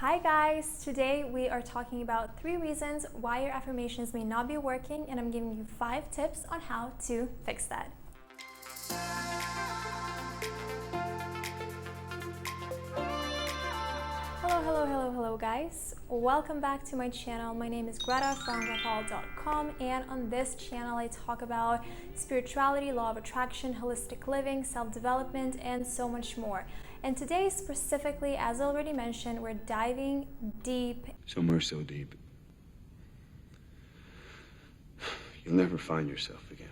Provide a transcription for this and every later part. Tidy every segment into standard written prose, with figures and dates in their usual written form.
Hi guys, today we are talking about 3 reasons why your affirmations may not be working, and I'm giving you 5 tips on how to fix that. Hello guys. Welcome back to my channel. My name is Greta from Greta.com, and on this channel I talk about spirituality, law of attraction, holistic living, self-development, and so much more. And today specifically, as already mentioned, we're diving deep. Somewhere so deep, you'll never find yourself again.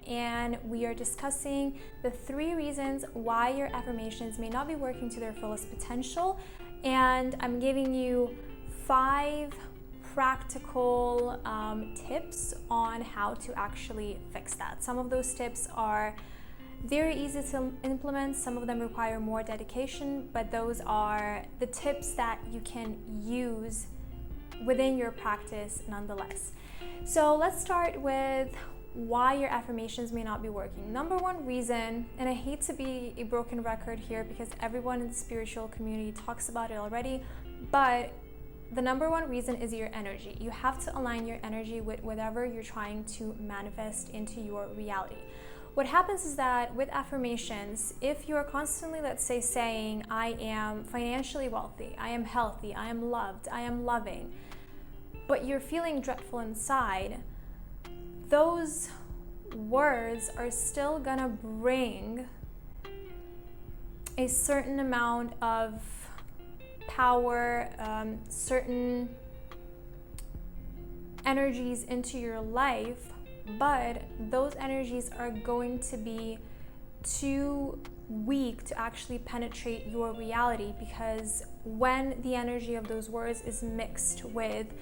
And we are discussing the 3 reasons why your affirmations may not be working to their fullest potential. And I'm giving you 5 practical tips on how to actually fix that. Some of those tips are very easy to implement, some of them require more dedication, but those are the tips that you can use within your practice nonetheless. So let's start with why your affirmations may not be working. Number 1 reason, and I hate to be a broken record here because everyone in the spiritual community talks about it already, but the number 1 reason is your energy. You have to align your energy with whatever you're trying to manifest into your reality. What happens is that with affirmations, if you're constantly, let's say, saying, I am financially wealthy, I am healthy, I am loved, I am loving, but you're feeling dreadful inside, those words are still gonna bring a certain amount of power, certain energies into your life, but those energies are going to be too weak to actually penetrate your reality, because when the energy of those words is mixed with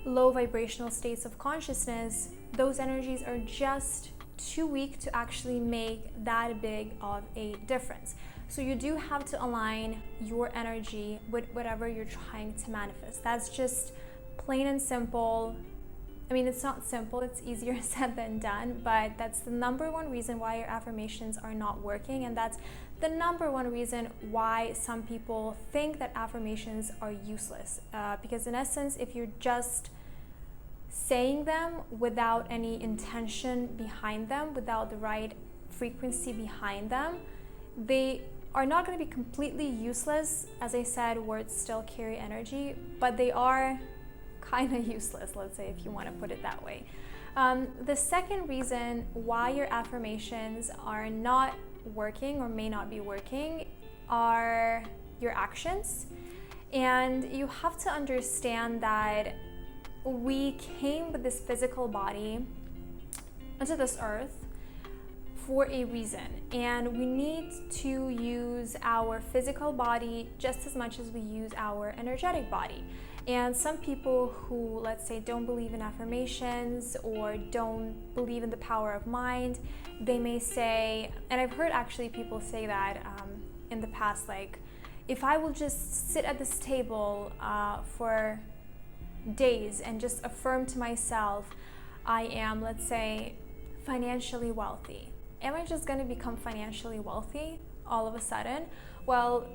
low vibrational states of consciousness, those energies are just too weak to actually make that big of a difference. So you do have to align your energy with whatever you're trying to manifest. That's just plain and simple. I mean, it's not simple, it's easier said than done, but that's the number 1 reason why your affirmations are not working, and that's the number 1 reason why some people think that affirmations are useless. Because in essence, if you're just saying them without any intention behind them, without the right frequency behind them, they are not going to be completely useless. As I said, words still carry energy, but they are kind of useless, let's say, if you want to put it that way. The second reason why your affirmations are not working or may not be working are your actions. And you have to understand that we came with this physical body onto this earth for a reason, and we need to use our physical body just as much as we use our energetic body. And some people who, let's say, don't believe in affirmations or don't believe in the power of mind, they may say, and I've heard actually people say that in the past, like, if I will just sit at this table for days and just affirm to myself, I am, let's say, financially wealthy. Am I just going to become financially wealthy all of a sudden? Well,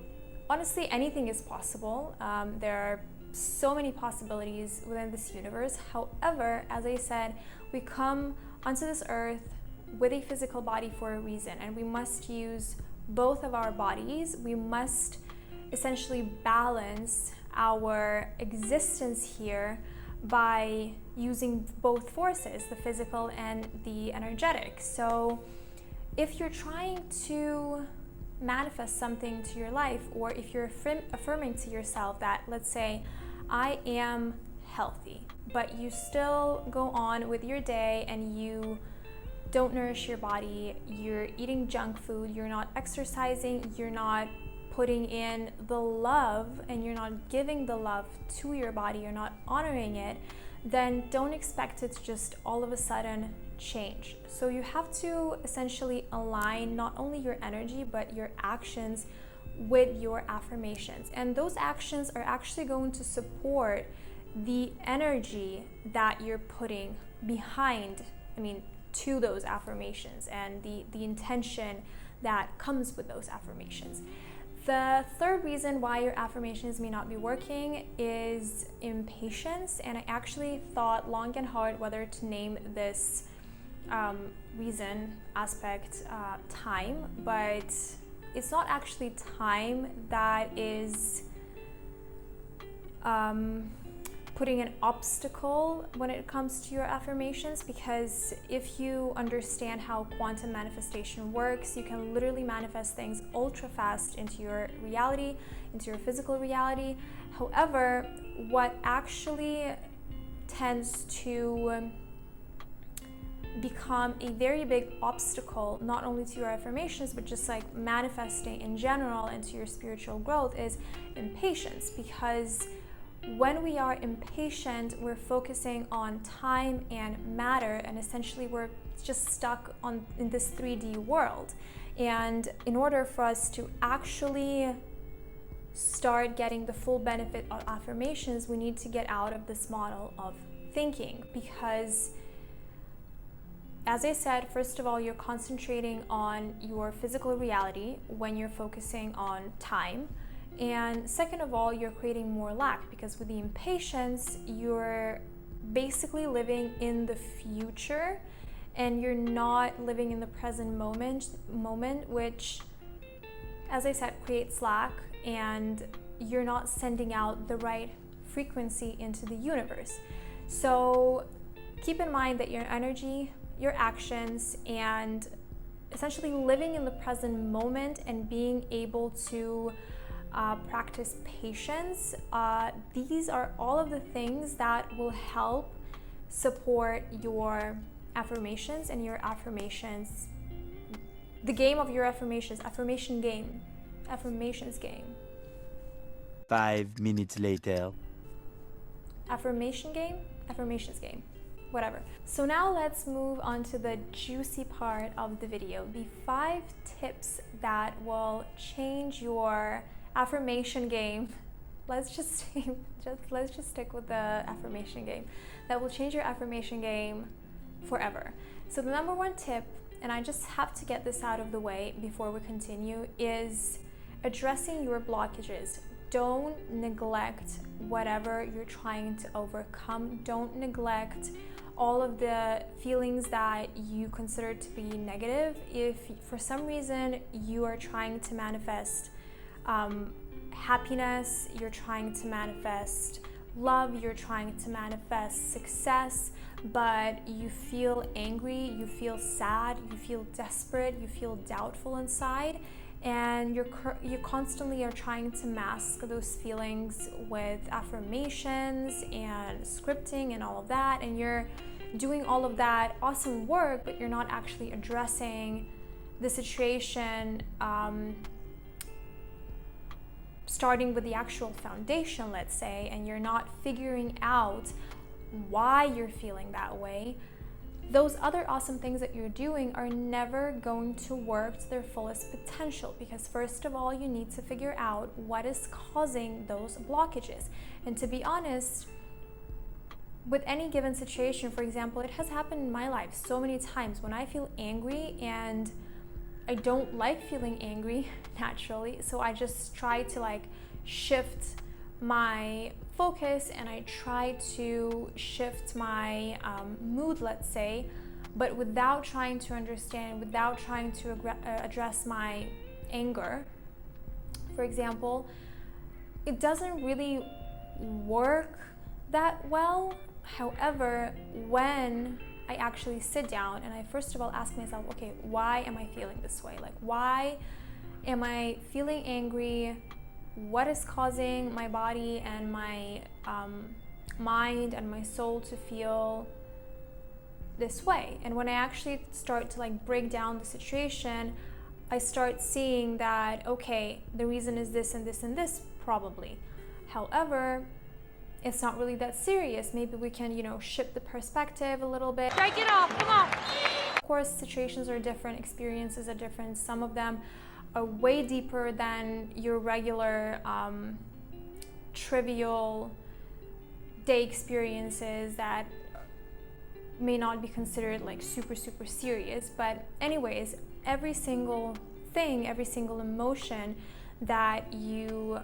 honestly, anything is possible. There are so many possibilities within this universe. However, as I said, we come onto this earth with a physical body for a reason, and we must use both of our bodies. We must essentially balance our existence here by using both forces, the physical and the energetic. So if you're trying to manifest something to your life, or if you're affirming to yourself that, let's say, I am healthy, but you still go on with your day and you don't nourish your body, you're eating junk food, you're not exercising, you're not putting in the love, and you're not giving the love to your body, you're not honoring it, then don't expect it to just all of a sudden change. So you have to essentially align not only your energy but your actions with your affirmations, and those actions are actually going to support the energy that you're putting behind, to those affirmations, and the intention that comes with those affirmations. The third reason why your affirmations may not be working is impatience, and I actually thought long and hard whether to name this reason aspect time, but it's not actually time that is putting an obstacle when it comes to your affirmations, because if you understand how quantum manifestation works, you can literally manifest things ultra fast into your reality, into your physical reality. However, what actually tends to become a very big obstacle, not only to your affirmations, but just like manifesting in general into your spiritual growth, is impatience. Because when we are impatient, we're focusing on time and matter, and essentially we're just stuck in this 3D world. And in order for us to actually start getting the full benefit of affirmations, we need to get out of this model of thinking, because as I said, first of all, you're concentrating on your physical reality when you're focusing on time. And second of all, you're creating more lack, because with the impatience, you're basically living in the future and you're not living in the present moment, which, as I said, creates lack, and you're not sending out the right frequency into the universe. So keep in mind that your energy, your actions, and essentially living in the present moment and being able to practice patience, these are all of the things that will help support your affirmations and your affirmations, the game of your affirmations, affirmations game. 5 minutes later. Affirmations game, whatever. So now let's move on to the juicy part of the video, the 5 tips that will change your affirmation game. Let's just stick with the affirmation game that will change your affirmation game forever. So the number 1 tip, and I just have to get this out of the way before we continue, is addressing your blockages. Don't neglect whatever you're trying to overcome. Don't neglect all of the feelings that you consider to be negative. If for some reason you are trying to manifest happiness, you're trying to manifest love, you're trying to manifest success, but you feel angry, you feel sad, you feel desperate, you feel doubtful inside, and you constantly are trying to mask those feelings with affirmations and scripting and all of that, and you're doing all of that awesome work, but you're not actually addressing the situation, starting with the actual foundation, let's say, and you're not figuring out why you're feeling that way, those other awesome things that you're doing are never going to work to their fullest potential, because first of all, you need to figure out what is causing those blockages. And to be honest, with any given situation, for example, it has happened in my life so many times when I feel angry, and I don't like feeling angry naturally, so I just try to shift my focus, and I try to shift my mood, let's say, but without trying to understand, without trying to address my anger. For example, it doesn't really work that well. However, when I actually sit down and I first of all ask myself, okay, why am I feeling this way? Why am I feeling angry? What is causing my body and my mind and my soul to feel this way? And when I actually start to break down the situation, I start seeing that, okay, the reason is this and this and this probably. However, it's not really that serious. Maybe we can, shift the perspective a little bit. Strike it off, come on. Of course, situations are different, experiences are different. Some of them are way deeper than your regular trivial day experiences that may not be considered super serious. But anyways, every single thing, every single emotion that you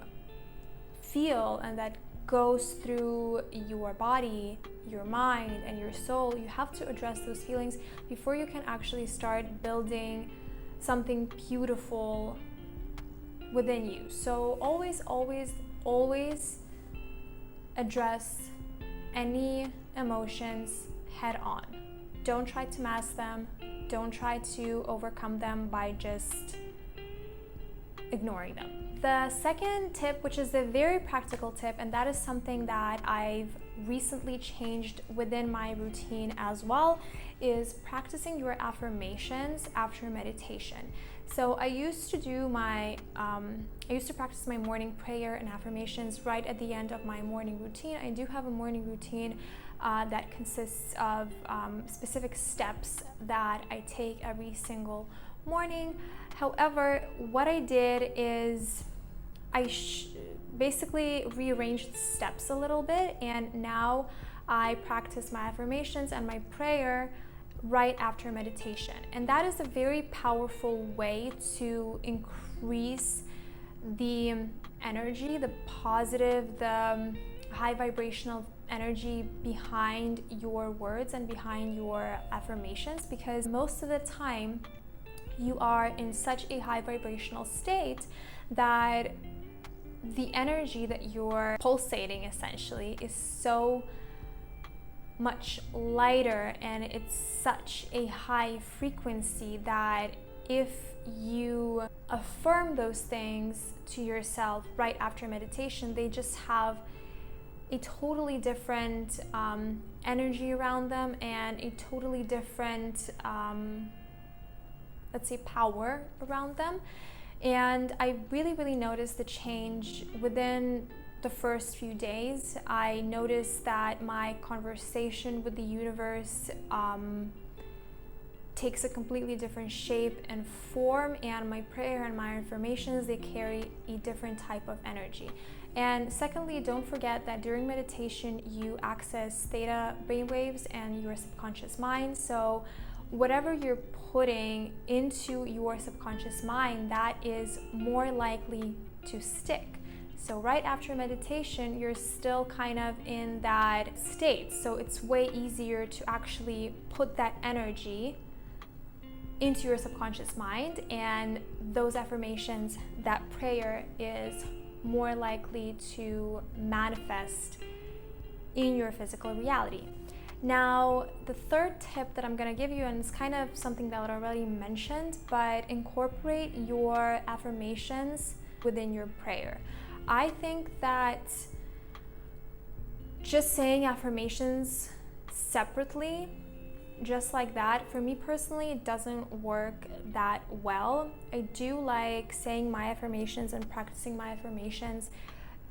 feel and that goes through your body, your mind, and your soul. You have to address those feelings before you can actually start building something beautiful within you. So always, always, always address any emotions head on. Don't try to mask them. Don't try to overcome them by just ignoring them. The second tip, which is a very practical tip, and that is something that I've recently changed within my routine as well, is practicing your affirmations after meditation. So I used to practice my morning prayer and affirmations right at the end of my morning routine. I do have a morning routine that consists of specific steps that I take every single morning. However, what I did is I basically rearranged the steps a little bit, and now I practice my affirmations and my prayer right after meditation. And that is a very powerful way to increase the energy, the positive, the high vibrational energy behind your words and behind your affirmations, because most of the time you are in such a high vibrational state that the energy that you're pulsating essentially is so much lighter, and it's such a high frequency that if you affirm those things to yourself right after meditation, they just have a totally different energy around them and a totally different let's say power around them. And I really noticed the change within the first few days. I noticed that my conversation with the universe takes a completely different shape and form, and my prayer and my affirmations, they carry a different type of energy. And secondly, don't forget that during meditation you access theta brainwaves and your subconscious mind. So whatever you're putting into your subconscious mind, that is more likely to stick. So right after meditation, you're still kind of in that state. So it's way easier to actually put that energy into your subconscious mind, and those affirmations, that prayer is more likely to manifest in your physical reality. Now, the third tip that I'm going to give you, and it's kind of something that I already mentioned, but incorporate your affirmations within your prayer. I think that just saying affirmations separately, just like that, for me personally, it doesn't work that well. I do like saying my affirmations and practicing my affirmations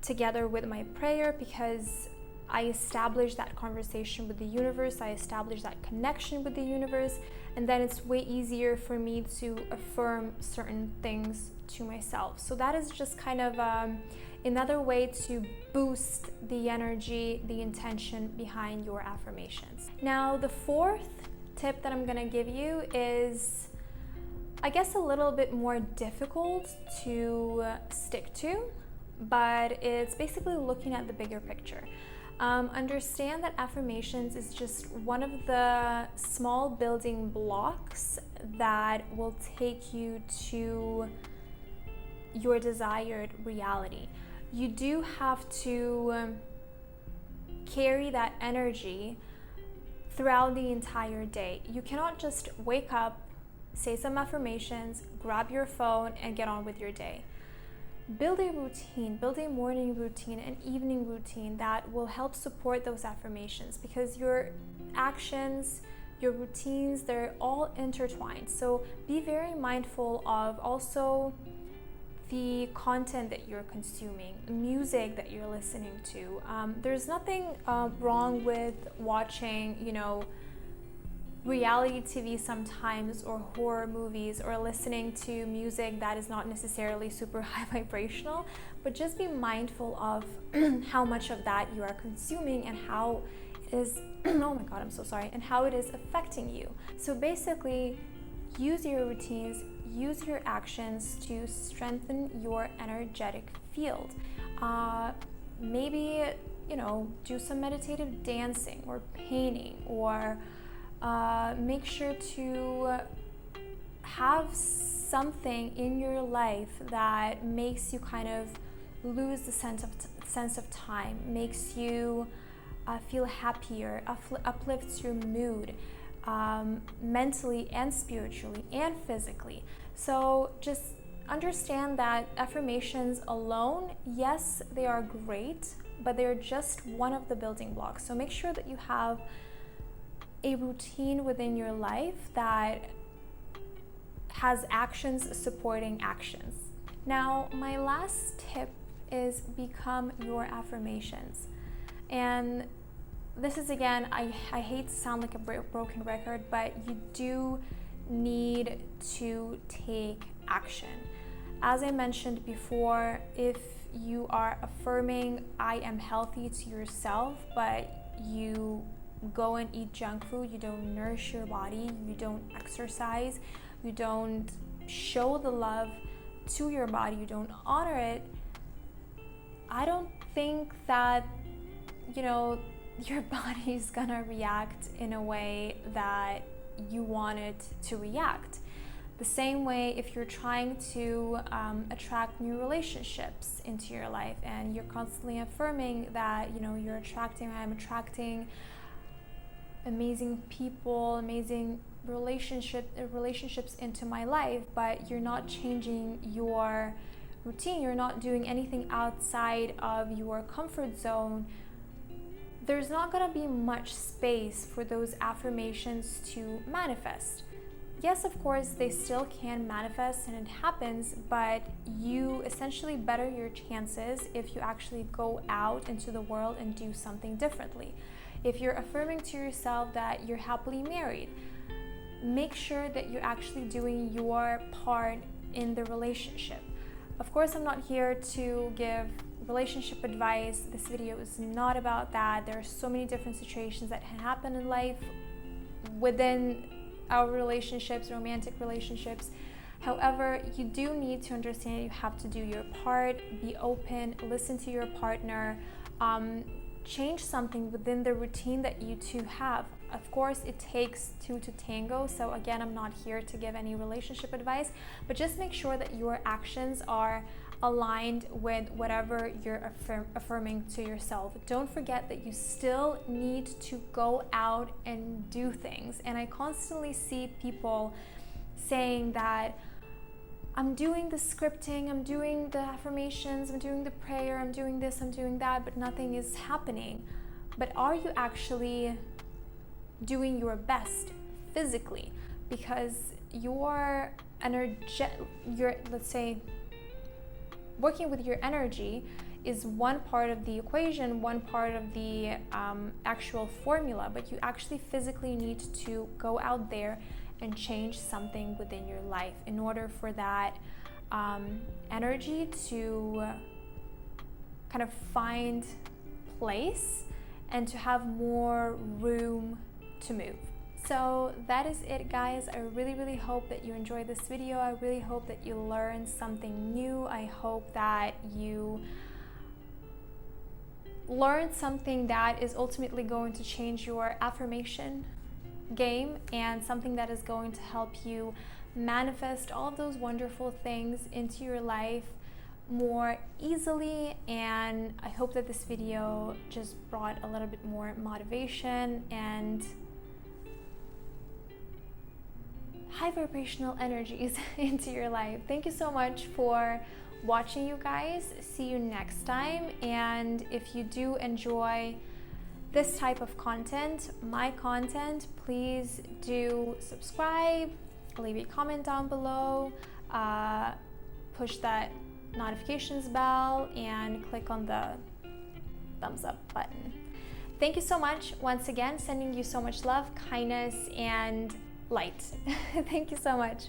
together with my prayer, because I establish that conversation with the universe, I establish that connection with the universe, and then it's way easier for me to affirm certain things to myself. So that is just kind of another way to boost the energy, the intention behind your affirmations. Now, the fourth tip that I'm gonna give you is, I guess, a little bit more difficult to stick to, but it's basically looking at the bigger picture. Understand that affirmations is just one of the small building blocks that will take you to your desired reality. You do have to carry that energy throughout the entire day. You cannot just wake up, say some affirmations, grab your phone, and get on with your day. Build a routine, build a morning routine, an evening routine that will help support those affirmations, because your actions, your routines, they're all intertwined. So be very mindful of also the content that you're consuming, the music that you're listening to. There's nothing wrong with watching, reality TV sometimes, or horror movies, or listening to music that is not necessarily super high vibrational, but just be mindful of how much of that you are consuming and how it is, oh my God, I'm so sorry, and how it is affecting you. So basically, use your routines, use your actions to strengthen your energetic field. Maybe, do some meditative dancing or painting, or make sure to have something in your life that makes you kind of lose the sense of time, makes you feel happier, uplifts your mood, mentally and spiritually and physically. So just understand that affirmations alone, yes, they are great, but they're just one of the building blocks. So make sure that you have a routine within your life that has actions supporting actions. Now, my last tip is become your affirmations. And this is, again, I hate to sound like a broken record, but you do need to take action. As I mentioned before, if you are affirming I am healthy to yourself, but you go and eat junk food, you don't nourish your body, you don't exercise, you don't show the love to your body, you don't honor it, I don't think that, your body is gonna react in a way that you want it to react. The same way, if you're trying to attract new relationships into your life and you're constantly affirming that, I'm attracting amazing people, amazing relationships into my life, but you're not changing your routine, you're not doing anything outside of your comfort zone, there's not going to be much space for those affirmations to manifest. Yes, of course, they still can manifest and it happens, but you essentially better your chances if you actually go out into the world and do something differently. If you're affirming to yourself that you're happily married, make sure that you're actually doing your part in the relationship. Of course, I'm not here to give relationship advice. This video is not about that. There are so many different situations that can happen in life within our relationships, romantic relationships. However, you do need to understand you have to do your part, be open, listen to your partner, change something within the routine that you two have. Of course, it takes two to tango. So again, I'm not here to give any relationship advice, but just make sure that your actions are aligned with whatever you're affirming to yourself. Don't forget that you still need to go out and do things. And I constantly see people saying that I'm doing the scripting, I'm doing the affirmations, I'm doing the prayer, I'm doing this, I'm doing that, but nothing is happening. But are you actually doing your best physically? Because your let's say, working with your energy is one part of the equation, one part of the actual formula, but you actually physically need to go out there and change something within your life in order for that energy to kind of find place and to have more room to move. So that is it, guys. I really hope that you enjoyed this video. I really hope that you learned something new. I hope that you learned something that is ultimately going to change your affirmation game and something that is going to help you manifest all of those wonderful things into your life more easily. And I hope that this video just brought a little bit more motivation and high vibrational energies into your life. Thank you so much for watching, you guys. See you next time. And if you do enjoy this type of content, my content, please do subscribe, leave a comment down below, push that notifications bell, and click on the thumbs up button. Thank you so much. Once again, sending you so much love, kindness, and light. Thank you so much.